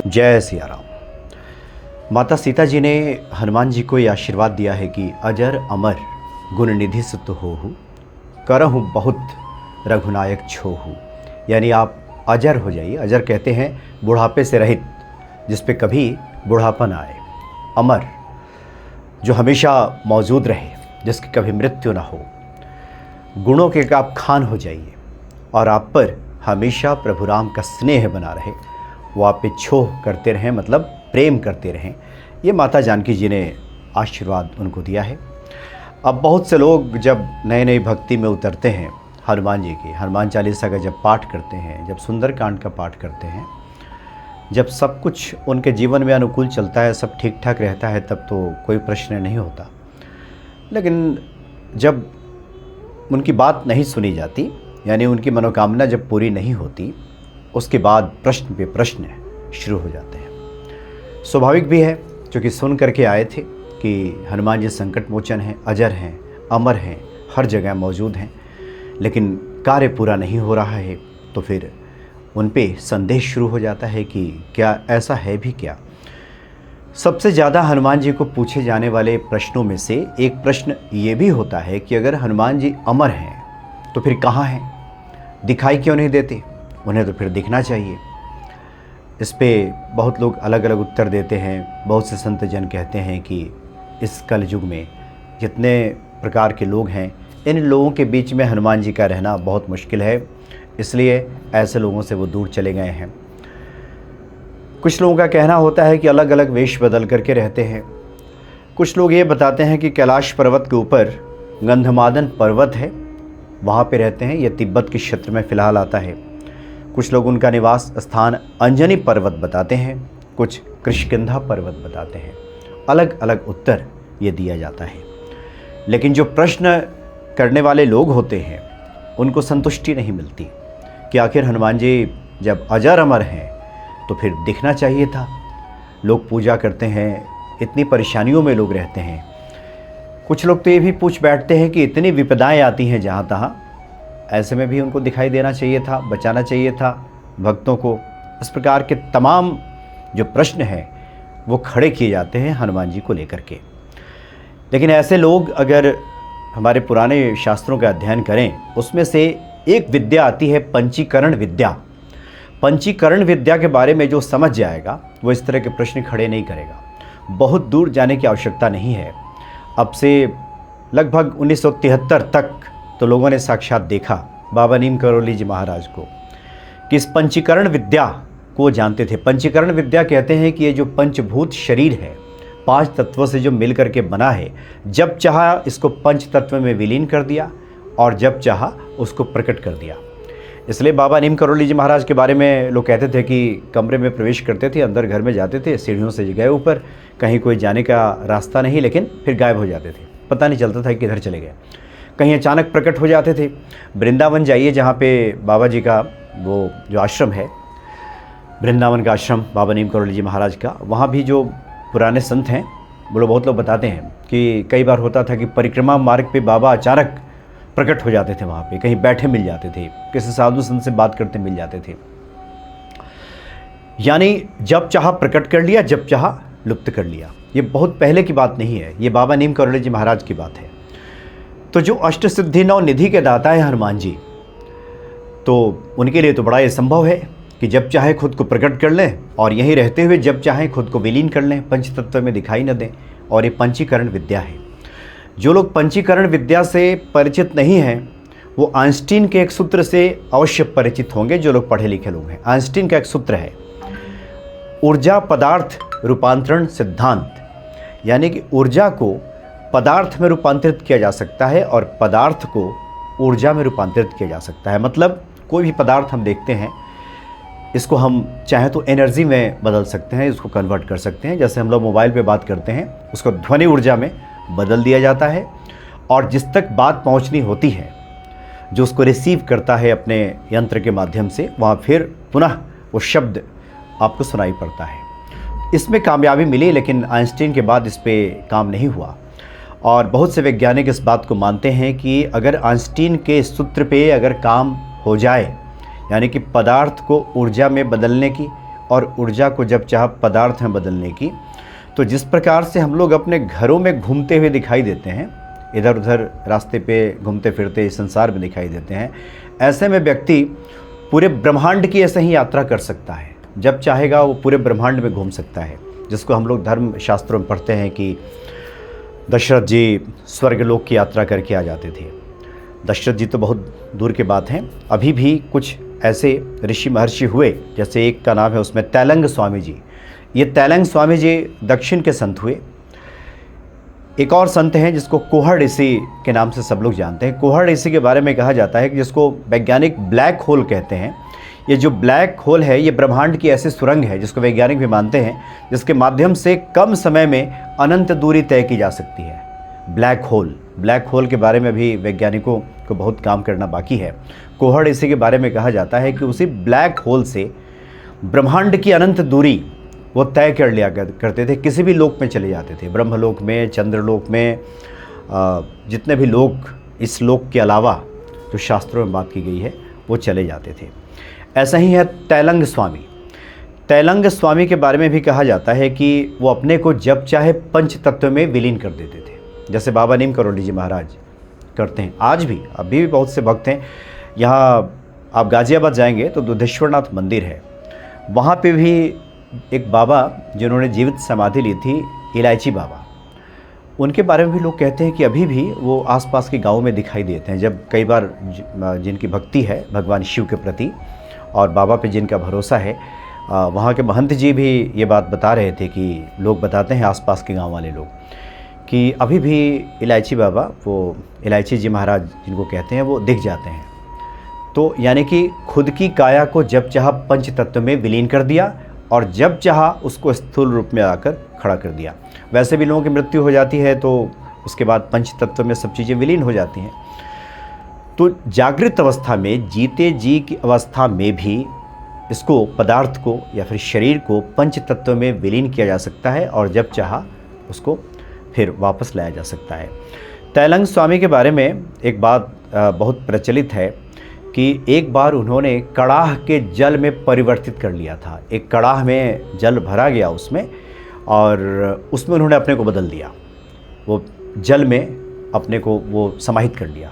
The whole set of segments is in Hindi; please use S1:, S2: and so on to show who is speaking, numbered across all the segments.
S1: जय सिया राम। माता सीता जी ने हनुमान जी को ये आशीर्वाद दिया है कि अजर अमर गुण निधि सुत होहु, करहु बहुत रघुनायक छोहु। यानी आप अजर हो जाइए। अजर कहते हैं बुढ़ापे से रहित, जिस पे कभी बुढ़ापा ना आए। अमर जो हमेशा मौजूद रहे, जिसकी कभी मृत्यु ना हो। गुणों के आप खान हो जाइए और आप पर हमेशा प्रभु राम का स्नेह बना रहे, वो आप पे छोह करते रहें, मतलब प्रेम करते रहें। ये माता जानकी जी ने आशीर्वाद उनको दिया है। अब बहुत से लोग जब नए नए भक्ति में उतरते हैं हनुमान जी की, हनुमान चालीसा का जब पाठ करते हैं, जब सुंदरकांड का पाठ करते हैं, जब सब कुछ उनके जीवन में अनुकूल चलता है, सब ठीक ठाक रहता है, तब तो कोई प्रश्न नहीं होता। लेकिन जब उनकी बात नहीं सुनी जाती, यानी उनकी मनोकामना जब पूरी नहीं होती, उसके बाद प्रश्न पे प्रश्न शुरू हो जाते हैं। स्वाभाविक भी है, क्योंकि सुन करके आए थे कि हनुमान जी संकट मोचन हैं, अजर हैं, अमर हैं, हर जगह मौजूद हैं, लेकिन कार्य पूरा नहीं हो रहा है। तो फिर उन पे संदेह शुरू हो जाता है कि क्या ऐसा है भी क्या। सबसे ज़्यादा हनुमान जी को पूछे जाने वाले प्रश्नों में से एक प्रश्न ये भी होता है कि अगर हनुमान जी अमर हैं तो फिर कहाँ हैं, दिखाई क्यों नहीं देते, उन्हें तो फिर दिखना चाहिए। इस पे बहुत लोग अलग अलग उत्तर देते हैं। बहुत से संत जन कहते हैं कि इस कल युग में जितने प्रकार के लोग हैं, इन लोगों के बीच में हनुमान जी का रहना बहुत मुश्किल है, इसलिए ऐसे लोगों से वो दूर चले गए हैं। कुछ लोगों का कहना होता है कि अलग अलग वेश बदल करके रहते हैं। कुछ लोग ये बताते हैं कि कैलाश पर्वत के ऊपर गंधमादन पर्वत है, वहाँ पे रहते हैं। यह तिब्बत के क्षेत्र में फ़िलहाल आता है। कुछ लोग उनका निवास स्थान अंजनी पर्वत बताते हैं, कुछ कृष्णकिंधा पर्वत बताते हैं। अलग अलग उत्तर ये दिया जाता है। लेकिन जो प्रश्न करने वाले लोग होते हैं, उनको संतुष्टि नहीं मिलती कि आखिर हनुमान जी जब अजर अमर हैं तो फिर दिखना चाहिए था। लोग पूजा करते हैं, इतनी परेशानियों में लोग रहते हैं। कुछ लोग तो ये भी पूछ बैठते हैं कि इतनी विपदाएं आती हैं जहाँ तहाँ, ऐसे में भी उनको दिखाई देना चाहिए था, बचाना चाहिए था भक्तों को। इस प्रकार के तमाम जो प्रश्न हैं वो खड़े किए जाते हैं हनुमान जी को लेकर के। लेकिन ऐसे लोग अगर हमारे पुराने शास्त्रों का अध्ययन करें, उसमें से एक विद्या आती है पंचीकरण विद्या। पंचीकरण विद्या के बारे में जो समझ जाएगा वो इस तरह के प्रश्न खड़े नहीं करेगा। बहुत दूर जाने की आवश्यकता नहीं है। अब से लगभग 1973 तक तो लोगों ने साक्षात देखा बाबा नीम करोली जी महाराज को कि इस पंचीकरण विद्या को जानते थे। पंचीकरण विद्या कहते हैं कि ये जो पंचभूत शरीर है, 5 तत्वों से जो मिल करके बना है, जब चाहा इसको पंच तत्व में विलीन कर दिया और जब चाहा उसको प्रकट कर दिया। इसलिए बाबा नीम करोली जी महाराज के बारे में लोग कहते थे कि कमरे में प्रवेश करते थे, अंदर घर में जाते थे, सीढ़ियों से गए ऊपर, कहीं कोई जाने का रास्ता नहीं, लेकिन फिर गायब हो जाते थे, पता नहीं चलता था कि किधर चले गए। कहीं अचानक प्रकट हो जाते थे। वृंदावन जाइए, जहाँ पे बाबा जी का वो जो आश्रम है, वृंदावन का आश्रम बाबा नीम करोली जी महाराज का, वहाँ भी जो पुराने संत हैं वो बहुत लोग बताते हैं कि कई बार होता था कि परिक्रमा मार्ग पे बाबा अचानक प्रकट हो जाते थे। वहाँ पे कहीं बैठे मिल जाते थे, किसी साधु संत से बात करते मिल जाते थे। यानी जब चाहा प्रकट कर लिया, जब चाहा लुप्त कर लिया। ये बहुत पहले की बात नहीं है, ये बाबा नीम करोली जी महाराज की बात है। तो जो अष्ट सिद्धि नौ निधि के दाता है हनुमान जी, तो उनके लिए तो बड़ा ये संभव है कि जब चाहे खुद को प्रकट कर लें और यहीं रहते हुए जब चाहे खुद को विलीन कर लें, पंच तत्व में दिखाई न दें। और ये पंचीकरण विद्या है। जो लोग पंचीकरण विद्या से परिचित नहीं हैं, वो आइंस्टीन के एक सूत्र से अवश्य परिचित होंगे। जो लोग पढ़े लिखे लोग हैं, आइंस्टीन का एक सूत्र है, ऊर्जा पदार्थ रूपांतरण सिद्धांत। यानी कि ऊर्जा को पदार्थ में रूपांतरित किया जा सकता है और पदार्थ को ऊर्जा में रूपांतरित किया जा सकता है। मतलब कोई भी पदार्थ हम देखते हैं, इसको हम चाहें तो एनर्जी में बदल सकते हैं, इसको कन्वर्ट कर सकते हैं। जैसे हम लोग मोबाइल पे बात करते हैं, उसको ध्वनि ऊर्जा में बदल दिया जाता है और जिस तक बात पहुंचनी होती है, जो उसको रिसीव करता है अपने यंत्र के माध्यम से, वहाँ फिर पुनः वो शब्द आपको सुनाई पड़ता है। इसमें कामयाबी मिली, लेकिन आइंस्टीन के बाद इस पर काम नहीं हुआ। और बहुत से वैज्ञानिक इस बात को मानते हैं कि अगर आइंस्टीन के सूत्र पे अगर काम हो जाए, यानी कि पदार्थ को ऊर्जा में बदलने की और ऊर्जा को जब चाह पदार्थ में बदलने की। तो जिस प्रकार से हम लोग अपने घरों में घूमते हुए दिखाई देते हैं, इधर उधर रास्ते पे घूमते फिरते इस संसार में दिखाई देते हैं, ऐसे में व्यक्ति पूरे ब्रह्मांड की ऐसे ही यात्रा कर सकता है। जब चाहेगा वो पूरे ब्रह्मांड में घूम सकता है, जिसको हम लोग धर्म शास्त्रों में पढ़ते हैं कि दशरथ जी स्वर्गलोक की यात्रा करके आ जाते थे। दशरथ जी तो बहुत दूर की बात है, अभी भी कुछ ऐसे ऋषि महर्षि हुए, जैसे एक का नाम है उसमें तैलंग स्वामी जी। ये तैलंग स्वामी जी दक्षिण के संत हुए। एक और संत हैं जिसको कोहड़ ऋषि के नाम से सब लोग जानते हैं। कोहड़ ऋषि के बारे में कहा जाता है कि जिसको वैज्ञानिक ब्लैक होल कहते हैं। ये जो ब्लैक होल है ये ब्रह्मांड की ऐसी सुरंग है जिसको वैज्ञानिक भी मानते हैं, जिसके माध्यम से कम समय में अनंत दूरी तय की जा सकती है। ब्लैक होल के बारे में भी वैज्ञानिकों को बहुत काम करना बाकी है। कोहड़ ऋषि के बारे में कहा जाता है कि उसी ब्लैक होल से ब्रह्मांड की अनंत दूरी वो तय कर लिया करते थे। किसी भी लोक में चले जाते थे, ब्रह्मलोक में, चंद्रलोक में, जितने भी लोक इस लोक के अलावा जो शास्त्रों में बात की गई है वो चले जाते थे। ऐसा ही है तैलंग स्वामी। तैलंग स्वामी के बारे में भी कहा जाता है कि वो अपने को जब चाहे पंच तत्व में विलीन कर देते थे, जैसे बाबा नीम करोली जी महाराज करते हैं। आज भी अभी भी बहुत से भक्त हैं। यहाँ आप गाज़ियाबाद जाएंगे तो दुधेश्वरनाथ मंदिर है, वहाँ पे भी एक बाबा जिन्होंने जीवित समाधि ली थी, इलायची बाबा, उनके बारे में भी लोग कहते हैं कि अभी भी वो आसपास के गाँव में दिखाई देते हैं। जब कई बार जिनकी भक्ति है भगवान शिव के प्रति और बाबा पे जिनका भरोसा है, वहाँ के महंत जी भी ये बात बता रहे थे कि लोग बताते हैं आसपास के गांव वाले लोग कि अभी भी इलायची बाबा, वो इलायची जी महाराज जिनको कहते हैं, वो दिख जाते हैं। तो यानी कि खुद की काया को जब चाहा पंच तत्व में विलीन कर दिया और जब चाहा उसको स्थूल रूप में आकर खड़ा कर दिया। वैसे भी लोगों की मृत्यु हो जाती है तो उसके बाद पंच तत्व में सब चीज़ें विलीन हो जाती हैं। तो जागृत अवस्था में, जीते जी की अवस्था में भी इसको, पदार्थ को या फिर शरीर को पंच तत्व में विलीन किया जा सकता है और जब चाहा उसको फिर वापस लाया जा सकता है। तैलंग स्वामी के बारे में एक बात बहुत प्रचलित है कि एक बार उन्होंने कड़ाह के जल में परिवर्तित कर लिया था। एक कड़ाह में जल भरा गया उसमें, और उसमें उन्होंने अपने को बदल दिया। वो जल में अपने को वो समाहित कर लिया।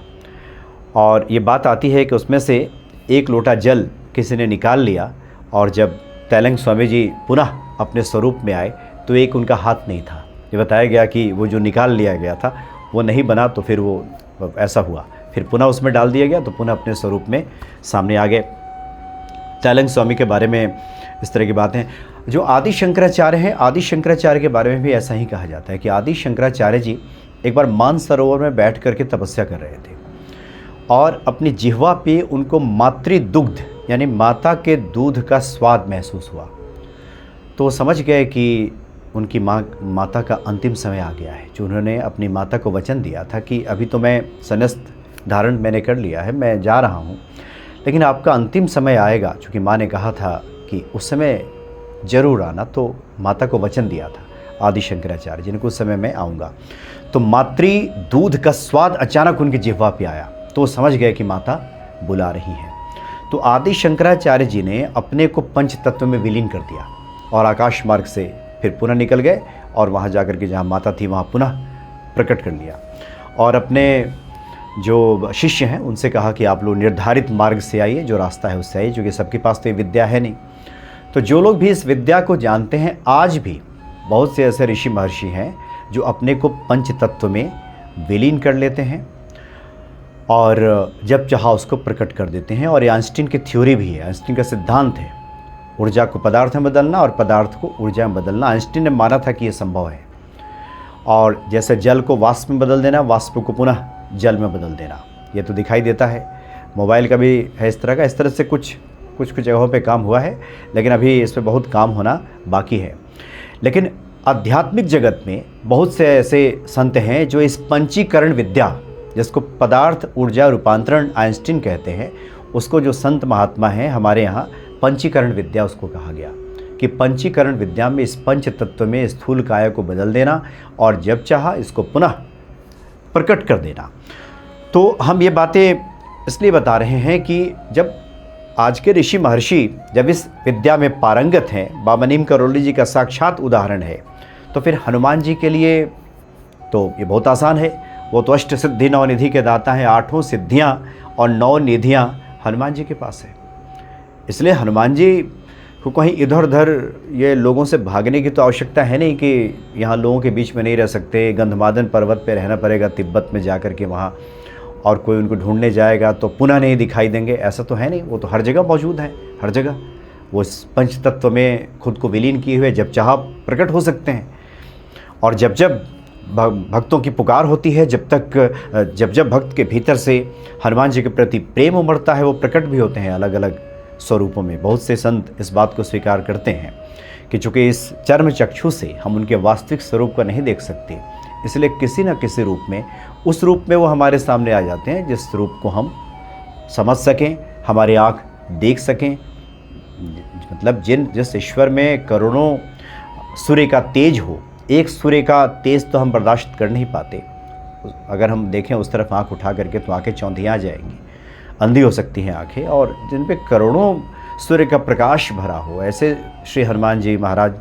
S1: और ये बात आती है कि उसमें से एक लोटा जल किसी ने निकाल लिया और जब तैलंग स्वामी जी पुनः अपने स्वरूप में आए तो एक उनका हाथ नहीं था। ये बताया गया कि वो जो निकाल लिया गया था वो नहीं बना, तो फिर वो ऐसा हुआ, फिर पुनः उसमें डाल दिया गया तो पुनः अपने स्वरूप में सामने आ गए। तैलंग स्वामी के बारे में इस तरह की बातें। जो आदि शंकराचार्य हैं, आदि शंकराचार्य के बारे में भी ऐसा ही कहा जाता है कि आदि शंकराचार्य जी एक बार मानसरोवर में बैठ करके तपस्या कर रहे थे और अपनी जिह्वा पे उनको मातृ दुग्ध यानी माता के दूध का स्वाद महसूस हुआ। तो वो समझ गए कि उनकी माता का अंतिम समय आ गया है। जो उन्होंने अपनी माता को वचन दिया था कि अभी तो मैं संन्यास धारण मैंने कर लिया है, मैं जा रहा हूँ, लेकिन आपका अंतिम समय आएगा। चूँकि माँ ने कहा था कि उस समय ज़रूर आना, तो माता को वचन दिया था आदि शंकराचार्य जिनको उस समय मैं आऊँगा। तो मातृ दूध का स्वाद अचानक उनकी जिह्वा पे आया तो समझ गए कि माता बुला रही हैं। तो आदि शंकराचार्य जी ने अपने को पंच तत्व में विलीन कर दिया और आकाश मार्ग से फिर पुनः निकल गए और वहाँ जाकर के जहाँ माता थी वहाँ पुनः प्रकट कर लिया। और अपने जो शिष्य हैं उनसे कहा कि आप लोग निर्धारित मार्ग से आइए, जो रास्ता है उससे आइए, क्योंकि सबके पास तो ये विद्या है नहीं। तो जो लोग भी इस विद्या को जानते हैं, आज भी बहुत से ऐसे ऋषि महर्षि हैं जो अपने को पंच तत्व में विलीन कर लेते हैं और जब चाहा उसको प्रकट कर देते हैं। और ये आइंस्टीन की थ्योरी भी है, आइंस्टीन का सिद्धांत है, ऊर्जा को पदार्थ में बदलना और पदार्थ को ऊर्जा में बदलना। आइंस्टीन ने माना था कि ये संभव है। और जैसे जल को वाष्प में बदल देना, वाष्प को पुनः जल में बदल देना, ये तो दिखाई देता है। मोबाइल का भी है इस तरह का, इस तरह से कुछ जगहों पे काम हुआ है, लेकिन अभी इस पर बहुत काम होना बाकी है। लेकिन आध्यात्मिक जगत में बहुत से ऐसे संत हैं जो इस पंचीकरण विद्या, जिसको पदार्थ ऊर्जा रूपांतरण आइंस्टीन कहते हैं, उसको जो संत महात्मा हैं हमारे यहाँ पंचीकरण विद्या उसको कहा गया कि पंचीकरण विद्या में इस पंच तत्व में स्थूल काया को बदल देना और जब चाहा इसको पुनः प्रकट कर देना। तो हम ये बातें इसलिए बता रहे हैं कि जब आज के ऋषि महर्षि जब इस विद्या में पारंगत हैं, बाबा नीम करोली जी का साक्षात उदाहरण है, तो फिर हनुमान जी के लिए तो ये बहुत आसान है। वो तो अष्ट सिद्धि नौ निधि के दाता हैं। 8 सिद्धियाँ और 9 निधियाँ हनुमान जी के पास है। इसलिए हनुमान जी को कहीं इधर उधर ये लोगों से भागने की तो आवश्यकता है नहीं कि यहाँ लोगों के बीच में नहीं रह सकते, गंधमादन पर्वत पे रहना पड़ेगा तिब्बत में जाकर के वहाँ, और कोई उनको ढूंढने जाएगा तो पुनः नहीं दिखाई देंगे, ऐसा तो है नहीं। वो तो हर जगह मौजूद है, हर जगह वो इस पंच तत्व में खुद को विलीन किए हुए जब चाह प्रकट हो सकते हैं। और जब जब भक्तों की पुकार होती है, जब जब भक्त के भीतर से हनुमान जी के प्रति प्रेम उमड़ता है, वो प्रकट भी होते हैं अलग अलग स्वरूपों में। बहुत से संत इस बात को स्वीकार करते हैं कि चूँकि इस चर्म चक्षु से हम उनके वास्तविक स्वरूप को नहीं देख सकते, इसलिए किसी न किसी रूप में, उस रूप में वो हमारे सामने आ जाते हैं जिस रूप को हम समझ सकें, हमारी आँख देख सकें। मतलब जिस ईश्वर में करोड़ों सूर्य का तेज हो, एक सूर्य का तेज तो हम बर्दाश्त कर नहीं पाते। अगर हम देखें उस तरफ आँख उठा करके तो आँखें चौंधिया जाएंगी, अंधी हो सकती हैं आँखें। और जिन पे करोड़ों सूर्य का प्रकाश भरा हो, ऐसे श्री हनुमान जी महाराज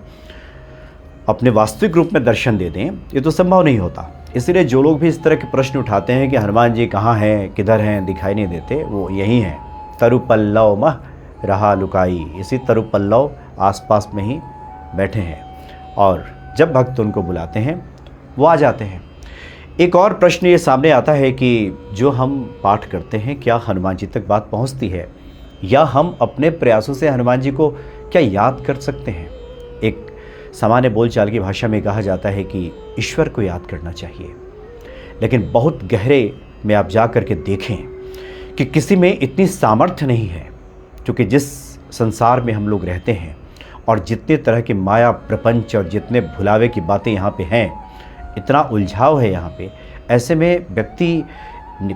S1: अपने वास्तविक रूप में दर्शन दे दें, ये तो संभव नहीं होता। इसलिए जो लोग भी इस तरह के प्रश्न उठाते हैं कि हनुमान जी कहाँ हैं, किधर हैं, दिखाई नहीं देते, वो यही हैं। तरुपल्लव मह रहा लुकाई, इसी तरुपल्लव आसपास में ही बैठे हैं, और जब भक्त उनको बुलाते हैं वो आ जाते हैं। एक और प्रश्न ये सामने आता है कि जो हम पाठ करते हैं, क्या हनुमान जी तक बात पहुंचती है, या हम अपने प्रयासों से हनुमान जी को क्या याद कर सकते हैं। एक सामान्य बोलचाल की भाषा में कहा जाता है कि ईश्वर को याद करना चाहिए, लेकिन बहुत गहरे में आप जा कर के देखें कि किसी में इतनी सामर्थ्य नहीं है। क्योंकि जिस संसार में हम लोग रहते हैं और जितने तरह की माया प्रपंच और जितने भुलावे की बातें यहाँ पे हैं, इतना उलझाव है यहाँ पे, ऐसे में व्यक्ति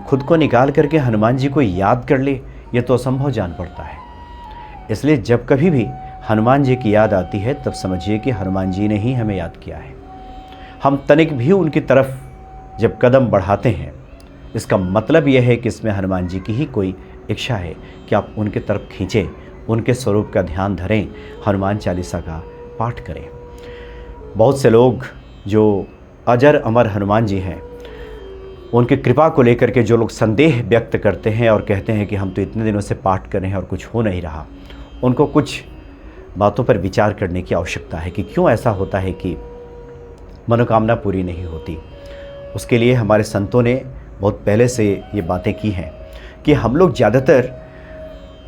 S1: खुद को निकाल करके हनुमान जी को याद कर ले, ये तो असंभव जान पड़ता है। इसलिए जब कभी भी हनुमान जी की याद आती है, तब समझिए कि हनुमान जी ने ही हमें याद किया है। हम तनिक भी उनकी तरफ जब कदम बढ़ाते हैं, इसका मतलब यह है कि इसमें हनुमान जी की ही कोई इच्छा है कि आप उनके तरफ खींचें, उनके स्वरूप का ध्यान धरें, हनुमान चालीसा का पाठ करें। बहुत से लोग जो अजर अमर हनुमान जी हैं, उनकी कृपा को लेकर के जो लोग संदेह व्यक्त करते हैं और कहते हैं कि हम तो इतने दिनों से पाठ कर रहे हैं और कुछ हो नहीं रहा, उनको कुछ बातों पर विचार करने की आवश्यकता है कि क्यों ऐसा होता है कि मनोकामना पूरी नहीं होती। उसके लिए हमारे संतों ने बहुत पहले से ये बातें की हैं कि हम लोग ज़्यादातर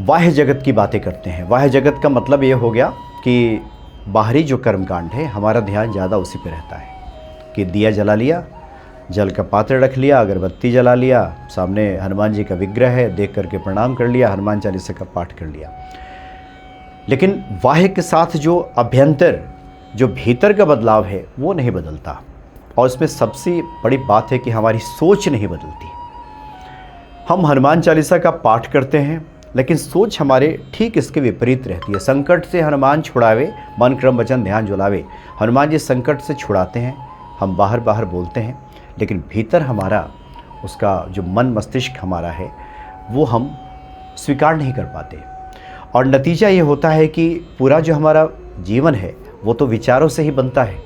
S1: बाह्य जगत की बातें करते हैं। बाह्य जगत का मतलब ये हो गया कि बाहरी जो कर्मकांड है, हमारा ध्यान ज़्यादा उसी पे रहता है कि दिया जला लिया, जल का पात्र रख लिया, अगरबत्ती जला लिया, सामने हनुमान जी का विग्रह है, देख करके प्रणाम कर लिया, हनुमान चालीसा का पाठ कर लिया। लेकिन बाह्य के साथ जो अभ्यंतर, जो भीतर का बदलाव है, वो नहीं बदलता। और इसमें सबसे बड़ी बात है कि हमारी सोच नहीं बदलती। हम हनुमान चालीसा का पाठ करते हैं, लेकिन सोच हमारे ठीक इसके विपरीत रहती है। संकट से हनुमान छुड़ावे, मन क्रम वचन ध्यान जुलावे। हनुमान जी संकट से छुड़ाते हैं, हम बाहर बाहर बोलते हैं, लेकिन भीतर हमारा उसका जो मन मस्तिष्क हमारा है, वो हम स्वीकार नहीं कर पाते। और नतीजा ये होता है कि पूरा जो हमारा जीवन है, वो तो विचारों से ही बनता है।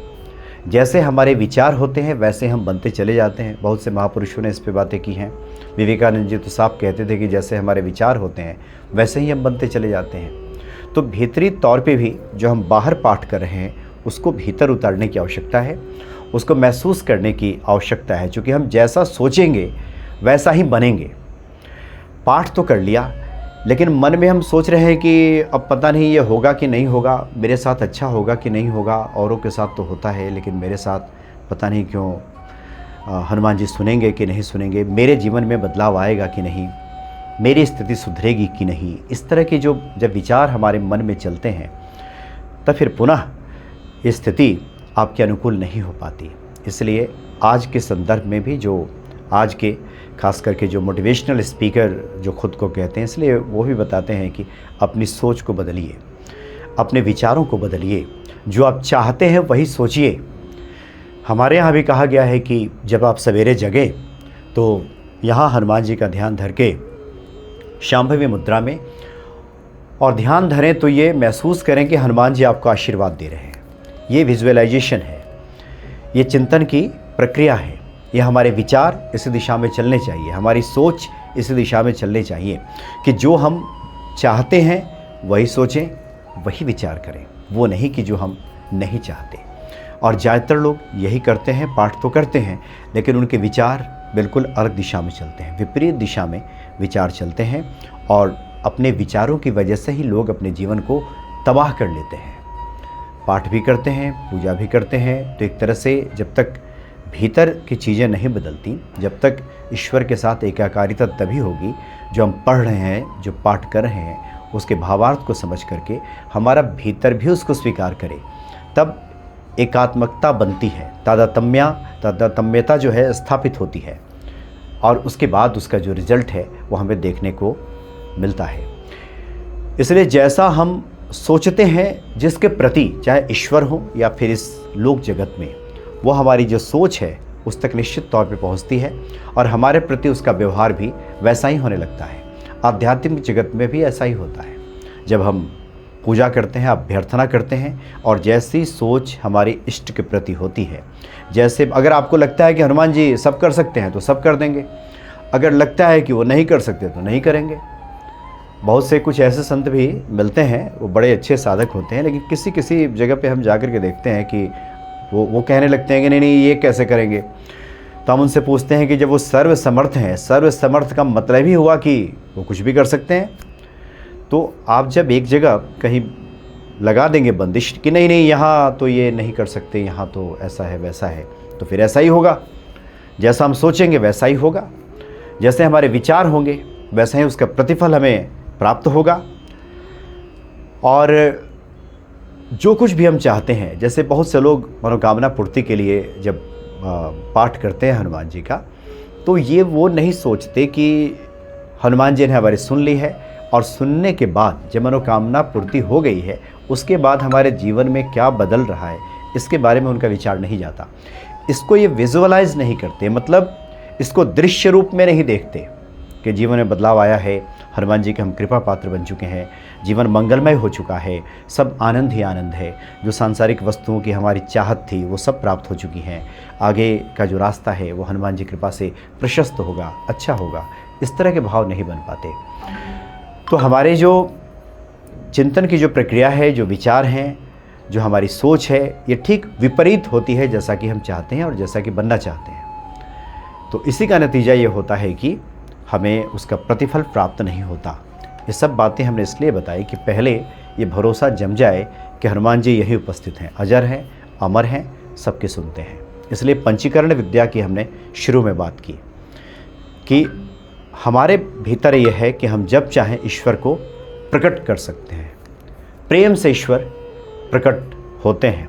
S1: जैसे हमारे विचार होते हैं, वैसे हम बनते चले जाते हैं। बहुत से महापुरुषों ने इस पे बातें की हैं। विवेकानंद जी तो साफ कहते थे कि जैसे हमारे विचार होते हैं, वैसे ही हम बनते चले जाते हैं। तो भीतरी तौर पे भी जो हम बाहर पाठ कर रहे हैं, उसको भीतर उतारने की आवश्यकता है, उसको महसूस करने की आवश्यकता है। क्योंकि हम जैसा सोचेंगे वैसा ही बनेंगे। पाठ तो कर लिया, लेकिन मन में हम सोच रहे हैं कि अब पता नहीं ये होगा कि नहीं होगा, मेरे साथ अच्छा होगा कि नहीं होगा, औरों के साथ तो होता है लेकिन मेरे साथ पता नहीं क्यों, हनुमान जी सुनेंगे कि नहीं सुनेंगे, मेरे जीवन में बदलाव आएगा कि नहीं, मेरी स्थिति सुधरेगी कि नहीं। इस तरह के जो जब विचार हमारे मन में चलते हैं, तब फिर पुनः ये स्थिति आपके अनुकूल नहीं हो पाती। इसलिए आज के संदर्भ में भी जो आज के खास करके जो मोटिवेशनल स्पीकर जो खुद को कहते हैं, इसलिए वो भी बताते हैं कि अपनी सोच को बदलिए, अपने विचारों को बदलिए, जो आप चाहते हैं वही सोचिए। हमारे यहाँ भी कहा गया है कि जब आप सवेरे जगें तो यहाँ हनुमान जी का ध्यान धर के शांभवी मुद्रा में और ध्यान धरें तो ये महसूस करें कि हनुमान जी आपको आशीर्वाद दे रहे हैं। ये विजुअलाइजेशन है, ये चिंतन की प्रक्रिया है, ये हमारे विचार इस दिशा में चलने चाहिए, हमारी सोच इस दिशा में चलनी चाहिए कि जो हम चाहते हैं वही सोचें, वही विचार करें, वो नहीं कि जो हम नहीं चाहते। और ज़्यादातर लोग यही करते हैं, पाठ तो करते हैं लेकिन उनके विचार बिल्कुल अलग दिशा में चलते हैं, विपरीत दिशा में विचार चलते हैं और अपने विचारों की वजह से ही लोग अपने जीवन को तबाह कर लेते हैं। पाठ भी करते हैं, पूजा भी करते हैं, तो एक तरह से जब तक भीतर की चीज़ें नहीं बदलती, जब तक ईश्वर के साथ एकाकारिता तभी होगी जो हम पढ़ रहे हैं, जो पाठ कर रहे हैं उसके भावार्थ को समझ करके हमारा भीतर भी उसको स्वीकार करे, तब एकात्मकता बनती है, तादात्म्यता जो है स्थापित होती है और उसके बाद उसका जो रिजल्ट है वो हमें देखने को मिलता है। इसलिए जैसा हम सोचते हैं जिसके प्रति, चाहे ईश्वर हो या फिर इस लोक जगत में, वो हमारी जो सोच है उस तक निश्चित तौर पे पहुंचती है और हमारे प्रति उसका व्यवहार भी वैसा ही होने लगता है। आध्यात्मिक जगत में भी ऐसा ही होता है। जब हम पूजा करते हैं, अभ्यर्थना करते हैं और जैसी सोच हमारी इष्ट के प्रति होती है, जैसे अगर आपको लगता है कि हनुमान जी सब कर सकते हैं तो सब कर देंगे, अगर लगता है कि वो नहीं कर सकते तो नहीं करेंगे। बहुत से कुछ ऐसे संत भी मिलते हैं, वो बड़े अच्छे साधक होते हैं, लेकिन किसी किसी जगह पे हम जाकर के देखते हैं कि वो कहने लगते हैं कि नहीं नहीं ये कैसे करेंगे। तो हम उनसे पूछते हैं कि जब वो सर्वसमर्थ हैं, सर्वसमर्थ का मतलब ही हुआ कि वो कुछ भी कर सकते हैं। तो आप जब एक जगह कहीं लगा देंगे बंदिश कि नहीं नहीं यहाँ तो ये नहीं कर सकते, यहाँ तो ऐसा है वैसा है, तो फिर ऐसा ही होगा। जैसा हम सोचेंगे वैसा ही होगा, जैसे हमारे विचार होंगे वैसा ही उसका प्रतिफल हमें प्राप्त होगा। और जो कुछ भी हम चाहते हैं, जैसे बहुत से लोग मनोकामना पूर्ति के लिए जब पाठ करते हैं हनुमान जी का, तो ये वो नहीं सोचते कि हनुमान जी ने हमारी सुन ली है और सुनने के बाद जब मनोकामना पूर्ति हो गई है उसके बाद हमारे जीवन में क्या बदल रहा है इसके बारे में उनका विचार नहीं जाता। इसको ये विजुअलाइज नहीं करते, मतलब इसको दृश्य रूप में नहीं देखते कि जीवन में बदलाव आया है, हनुमान जी के हम कृपा पात्र बन चुके हैं, जीवन मंगलमय हो चुका है, सब आनंद ही आनंद है, जो सांसारिक वस्तुओं की हमारी चाहत थी वो सब प्राप्त हो चुकी हैं, आगे का जो रास्ता है वो हनुमान जी कृपा से प्रशस्त होगा, अच्छा होगा। इस तरह के भाव नहीं बन पाते। तो हमारे जो चिंतन की जो प्रक्रिया है, जो विचार हैं, जो हमारी सोच है, ये ठीक विपरीत होती है जैसा कि हम चाहते हैं और जैसा कि बनना चाहते हैं। तो इसी का नतीजा ये होता है कि हमें उसका प्रतिफल प्राप्त नहीं होता। ये सब बातें हमने इसलिए बताई कि पहले ये भरोसा जम जाए कि हनुमान जी यही उपस्थित हैं, अजर हैं, अमर हैं, सबके सुनते हैं। इसलिए पंचीकरण विद्या की हमने शुरू में बात की कि हमारे भीतर ये है कि हम जब चाहें ईश्वर को प्रकट कर सकते हैं। प्रेम से ईश्वर प्रकट होते हैं।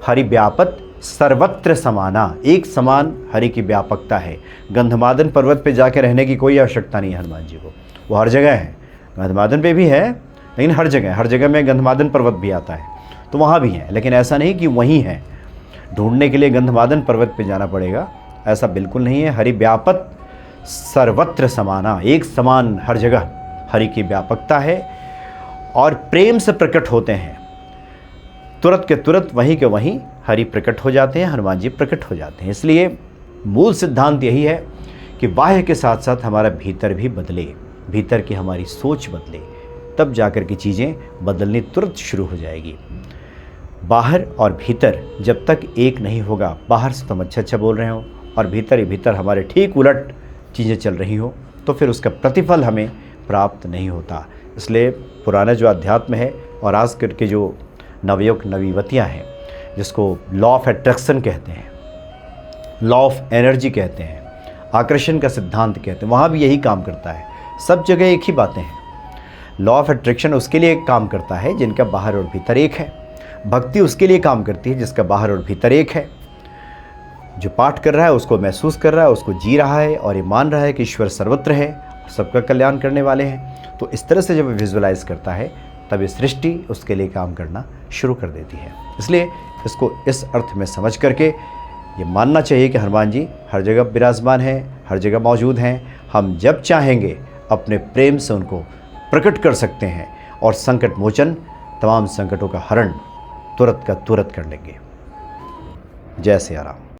S1: हरि व्यापत सर्वत्र समाना, एक समान हरि की व्यापकता है। गंधमादन पर्वत पे जाके रहने की कोई आवश्यकता नहीं है हनुमान जी को, वो हर जगह है। गंधमादन पे भी है लेकिन हर जगह में गंधमादन पर्वत भी आता है तो वहाँ भी है, लेकिन ऐसा नहीं कि वहीं है, ढूंढने के लिए गंधमादन पर्वत पे जाना पड़ेगा, ऐसा बिल्कुल नहीं है। हरि व्यापत सर्वत्र समाना, एक समान हर जगह हरि की व्यापकता है और प्रेम से प्रकट होते हैं। तुरंत के तुरंत वहीं के वहीं हरि प्रकट हो जाते हैं, हनुमान जी प्रकट हो जाते हैं। इसलिए मूल सिद्धांत यही है कि बाह्य के साथ साथ हमारा भीतर भी बदले, भीतर की हमारी सोच बदले, तब जाकर की चीज़ें बदलनी तुरंत शुरू हो जाएगी। बाहर और भीतर जब तक एक नहीं होगा, बाहर से तो हम अच्छा बोल रहे हो और भीतर ही भीतर हमारे ठीक उलट चीज़ें चल रही हो, तो फिर उसका प्रतिफल हमें प्राप्त नहीं होता। इसलिए पुराना जो अध्यात्म है और आज करके जो नवयुग नवीवतियाँ हैं, जिसको लॉ ऑफ अट्रैक्शन कहते हैं, लॉ ऑफ एनर्जी कहते हैं, आकर्षण का सिद्धांत कहते हैं, वहाँ भी यही काम करता है। सब जगह एक ही बातें हैं। लॉ ऑफ अट्रैक्शन उसके लिए काम करता है जिनका बाहर और भीतर एक है। भक्ति उसके लिए काम करती है जिसका बाहर और भीतर एक है। जो पाठ कर रहा है उसको महसूस कर रहा है, उसको जी रहा है और ये मान रहा है कि ईश्वर सर्वत्र है, सबका कल्याण करने वाले हैं। तो इस तरह से जब विजुअलाइज करता है तब ये सृष्टि उसके लिए काम करना शुरू कर देती है। इसलिए इसको इस अर्थ में समझ करके ये मानना चाहिए कि हनुमान जी हर जगह विराजमान हैं, हर जगह मौजूद हैं। हम जब चाहेंगे अपने प्रेम से उनको प्रकट कर सकते हैं और संकट मोचन, तमाम संकटों का हरण तुरंत का तुरंत कर लेंगे। जय सिया राम।